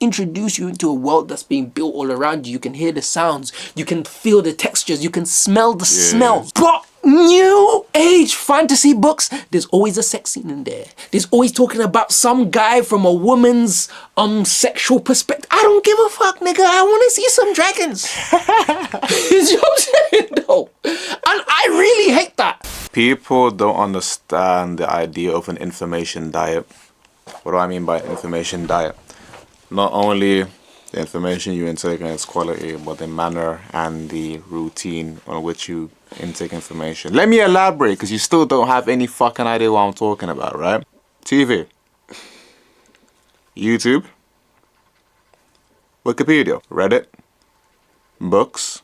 introduce you into a world that's being built all around you. You can hear the sounds, you can feel the textures, you can smell the smells. But new age fantasy books, there's always a sex scene in there. There's always talking about some guy from a woman's sexual perspective. I don't give a fuck, nigga. I want to see some dragons. You know what I'm saying, though? And I really hate that. People don't understand the idea of an information diet. What do I mean by information diet? Not only the information you intake and its quality, but the manner and the routine on which you intake information. Let me elaborate, because you still don't have any fucking idea what I'm talking about, right? TV, YouTube, Wikipedia, Reddit, books,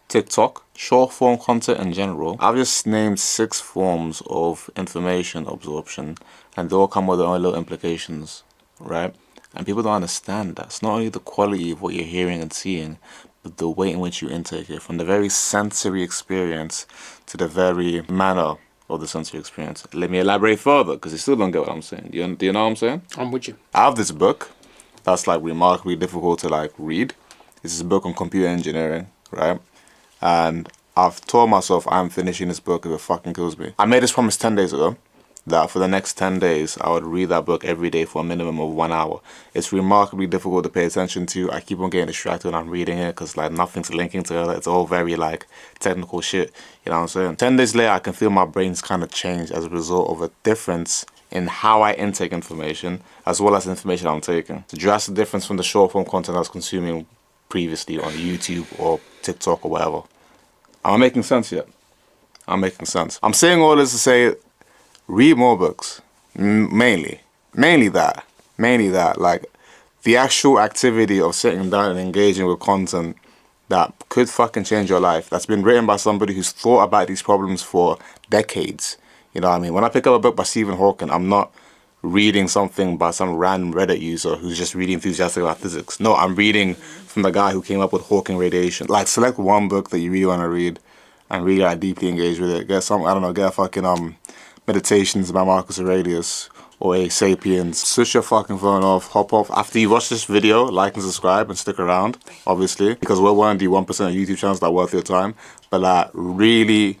TikTok, short form content in general. I've just named 6 forms of information absorption, and they all come with their own little implications, right? And people don't understand that. It's not only the quality of what you're hearing and seeing, but the way in which you intake it, from the very sensory experience to the very manner of the sensory experience. Let me elaborate further, because you still don't get what I'm saying. Do you know what I'm saying? I'm with you. I have this book that's like remarkably difficult to like read. This is a book on computer engineering, right? And I've told myself I'm finishing this book if it fucking kills me. I made this promise 10 days ago, that for the next 10 days, I would read that book every day for a minimum of 1 hour. It's remarkably difficult to pay attention to. I keep on getting distracted when I'm reading it, because like nothing's linking together. It's all very like technical shit, you know what I'm saying? 10 days later, I can feel my brain's kind of changed as a result of a difference in how I intake information, as well as the information I'm taking. It's a drastic difference from the short form content I was consuming previously on YouTube or TikTok or whatever. Am I making sense yet? I'm making sense. I'm saying all this to say, read more books. Mainly that. Like, the actual activity of sitting down and engaging with content that could fucking change your life, that's been written by somebody who's thought about these problems for decades. You know what I mean? When I pick up a book by Stephen Hawking, I'm not reading something by some random Reddit user who's just really enthusiastic about physics. No, I'm reading from the guy who came up with Hawking radiation. Like, select one book that you really want to read and really like deeply engage with it. Get some, I don't know, get a fucking Meditations by Marcus Aurelius or a Sapiens. Switch your fucking phone off, hop off. After you watch this video, like and subscribe and stick around, obviously, because we're one of the 1% of YouTube channels that are worth your time. But like, really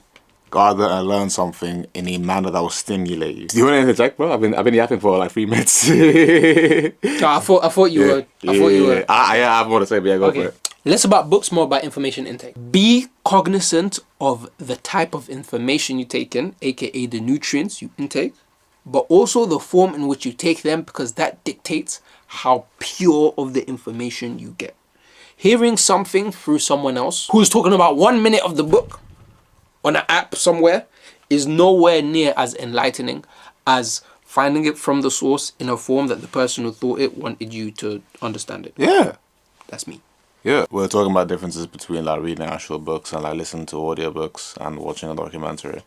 gather and learn something in a manner that will stimulate you. Do you want to interject, bro? I've been yapping for like 3 minutes. No, I thought you were. I have more to say, but yeah, go for it. Less about books, more about information intake. Be cognizant of the type of information you take in, aka the nutrients you intake, but also the form in which you take them, because that dictates how pure of the information you get. Hearing something through someone else who's talking about 1 minute of the book on an app somewhere is nowhere near as enlightening as finding it from the source in a form that the person who thought it wanted you to understand it. Yeah. That's me. Yeah, we're talking about differences between like reading actual books and like listening to audiobooks and watching a documentary.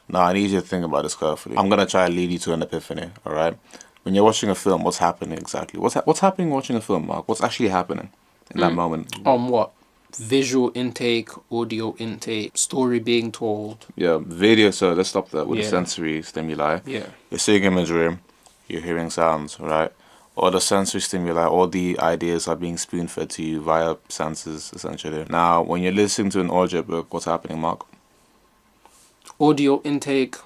Now, I need you to think about this carefully. I'm gonna try to lead you to an epiphany, all right? When you're watching a film, what's happening exactly? What's happening watching a film, Mark? What's actually happening in that moment? What? Visual intake, audio intake, story being told. Yeah, video, so let's stop there with the sensory stimuli. Yeah. You're seeing imagery, you're hearing sounds, right? All the sensory stimuli, all the ideas are being spoon-fed to you via senses, essentially. Now, when you're listening to an audiobook, what's happening, Mark? Audio intake,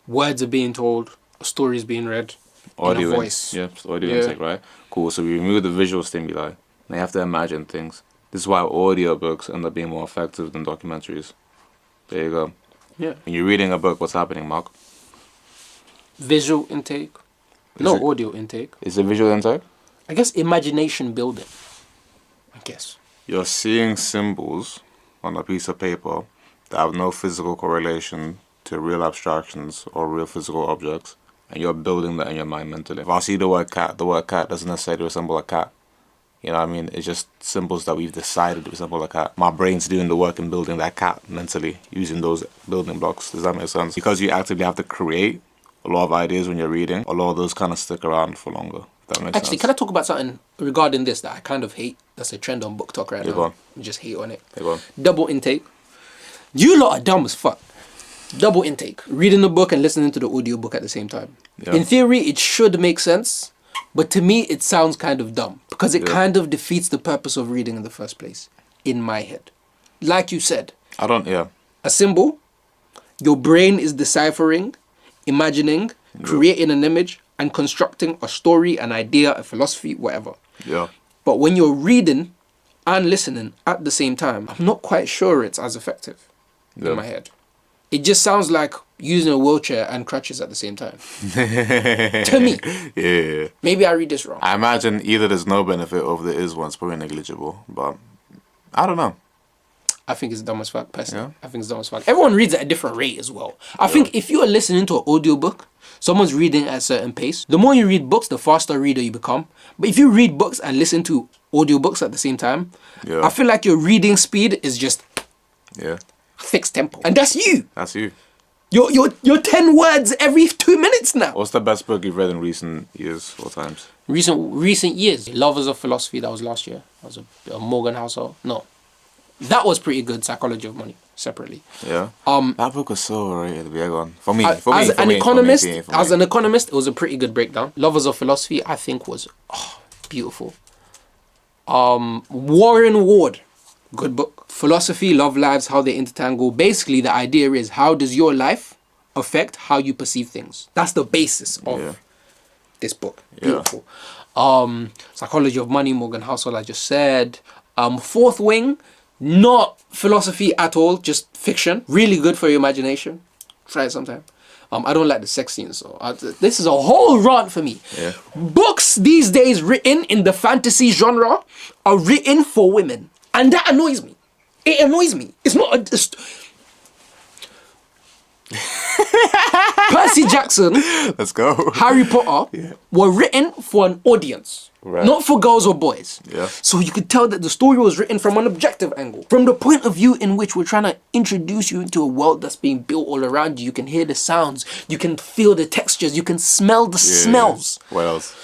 words are being told, a story is being read, Audio in a voice. Audio intake, right? Cool, so we remove the visual stimuli. Now you have to imagine things. This is why audiobooks end up being more effective than documentaries. There you go. Yeah. When you're reading a book, what's happening, Mark? Visual intake. Audio intake. Is it visual intake? I guess imagination building. I guess. You're seeing symbols on a piece of paper that have no physical correlation to real abstractions or real physical objects, and you're building that in your mind mentally. If I see the word cat doesn't necessarily resemble a cat. You know what I mean? It's just symbols that we've decided to resemble a cat. My brain's doing the work in building that cat mentally, using those building blocks. Does that make sense? Because you actively have to create a lot of ideas when you're reading, a lot of those kind of stick around for longer. That makes Actually, sense. can I talk about something regarding this that I kind of hate? That's a trend on Book Talk right now. Go on. I just hate on it. Go on. Double intake. You lot are dumb as fuck. Double intake. Reading the book and listening to the audiobook at the same time. Yeah. In theory, it should make sense. But to me, it sounds kind of dumb because it Yeah. kind of defeats the purpose of reading in the first place, in my head. Like you said, Yeah. a symbol, your brain is deciphering, imagining, creating an image, and constructing a story, an idea, a philosophy, whatever. Yeah. But when you're reading and listening at the same time, I'm not quite sure it's as effective Yeah. in my head. It just sounds like using a wheelchair and crutches at the same time. To me. Yeah. Maybe I read this wrong. I imagine either there's no benefit or if there is one, it's probably negligible. But I don't know. I think it's dumb as fuck, personally. Yeah. I think it's dumb as fuck. Everyone reads at a different rate as well. I think if you are listening to an audiobook, someone's reading at a certain pace. The more you read books, the faster reader you become. But if you read books and listen to audiobooks at the same time, Yeah. I feel like your reading speed is just Yeah. fixed tempo. And that's you. That's you. You're 10 words every 2 minutes now. What's the best book you've read in recent years or times? Recent years. Lovers of Philosophy, that was last year. That was a Morgan Housel. No. That was pretty good. Psychology of Money, separately. Yeah. That book was so overrated, Viagon. For me. As an economist, it was a pretty good breakdown. Lovers of Philosophy, I think, was beautiful. Warren Ward, good book. Philosophy, Love Lives, How They Intertangle. Basically, the idea is, how does your life affect how you perceive things? That's the basis of this book. Beautiful. Psychology of Money, Morgan Housel, I just said. Fourth Wing, not philosophy at all, just fiction. Really good for your imagination. Try it sometime. I don't like the sex scenes, so this is a whole rant for me. Yeah. Books these days written in the fantasy genre are written for women, and that annoys me. It annoys me. It's not Percy Jackson, Let's go. Harry Potter were written for an audience, not for girls or boys. Yeah. So you could tell that the story was written from an objective angle, from the point of view in which we're trying to introduce you into a world that's being built all around you. You can hear the sounds, you can feel the textures, you can smell the smells. What else?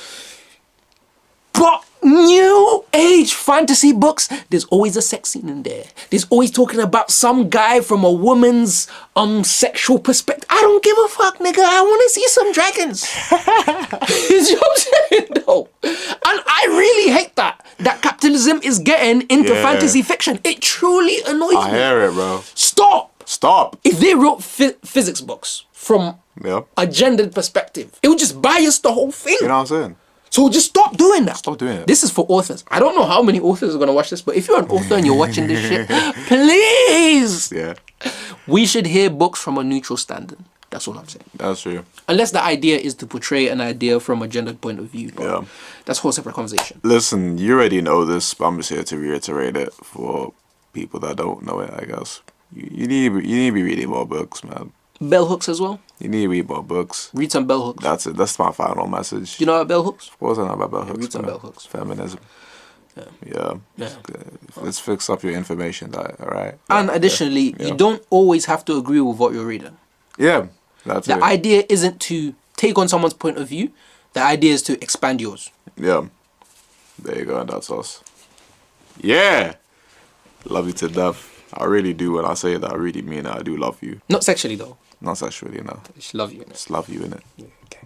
But new age fantasy books, there's always a sex scene in there. There's always talking about some guy from a woman's sexual perspective. I don't give a fuck, nigga. I want to see some dragons. You know what I'm saying, though? And I really hate that capitalism is getting into fantasy fiction. It truly annoys me. I hear it, bro. Stop. If they wrote physics books from a gendered perspective, it would just bias the whole thing. You know what I'm saying? So just stop doing that. Stop doing it. This is for authors. I don't know how many authors are going to watch this, but if you're an author and you're watching this shit, please. Yeah. We should hear books from a neutral standard. That's all I'm saying. That's true. Unless the idea is to portray an idea from a gendered point of view. Yeah. That's a whole separate conversation. Listen, you already know this, but I'm just here to reiterate it for people that don't know it, I guess. You need to be reading more books, man. Bell hooks as well. You need to read more books. Read some bell hooks. That's it. That's my final message. Do you know about bell hooks? Of course I know about bell hooks. Read some bro. bell hooks. Feminism. Yeah. Let's fix up your information diet, alright? And additionally, you don't always have to agree with what you're reading. Yeah. That's The idea isn't to take on someone's point of view. The idea is to expand yours. Yeah. There you go, and that's us. Yeah. Love you to death. I really do. When I say that, I really mean it. I do love you. Not sexually, though. Not sexually, no. I just love you. Just love you, innit? Okay.